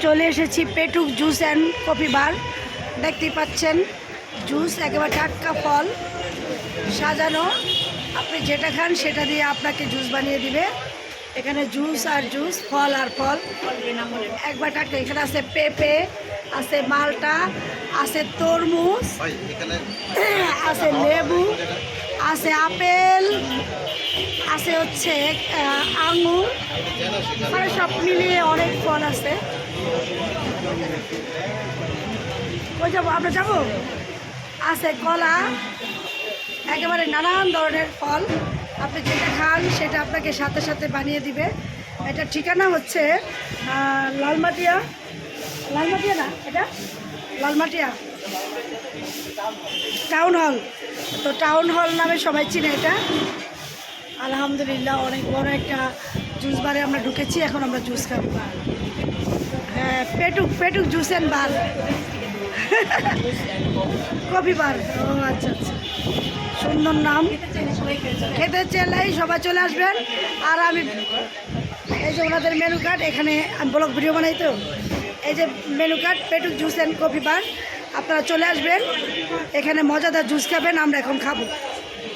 চলে এসেছি পেটুক juice and coffee বার। দেখতেই পাচ্ছেন জুস একেবারে টাটকা ফল সাজানো, আপনি যেটা খান সেটা দিয়ে আপনাকে জুস বানিয়ে দিবে। এখানে জুস আর জুস, ফল আর ফল একবার টাটকা। এখানে আছে পেঁপে, আছে মালটা, আছে তরমুজ, আছে লেবু, আছে আপেল, আছে হচ্ছে আঙুর, মানে সব মিলিয়ে অনেক ফল আছে। ওই যাবো, আমরা যাবো। আছে কলা, একেবারে নানান ধরনের ফল, আপনি যেটা খান সেটা আপনাকে সাথে সাথে বানিয়ে দিবে। এটা ঠিকানা হচ্ছে লালমাটিয়া, লালমাটিয়া না, এটা লালমাটিয়া টাউন হল। তো টাউন হল নামে সবাই চিনে এটা। আলহামদুলিল্লাহ অনেক বড় একটা জুস বারে আমরা ঢুকেছি, এখন আমরা জুস খাবো। হ্যাঁ, পেটুক জুস অ্যান্ড বার, কফি বার। ও আচ্ছা আচ্ছা, সুন্দর নাম। খেতে চাইলেই সবাই চলে আসবেন। আর আমি এই যে ওনাদের মেনু কার্ড, এখানে আমি ব্লগ ভিডিও বানাই, তো এই যে menu card, Petuk juice and coffee bar. আপনারা চলে আসবেন, এখানে মজাদার জুস খাবেন, আমরা এখন খাবো।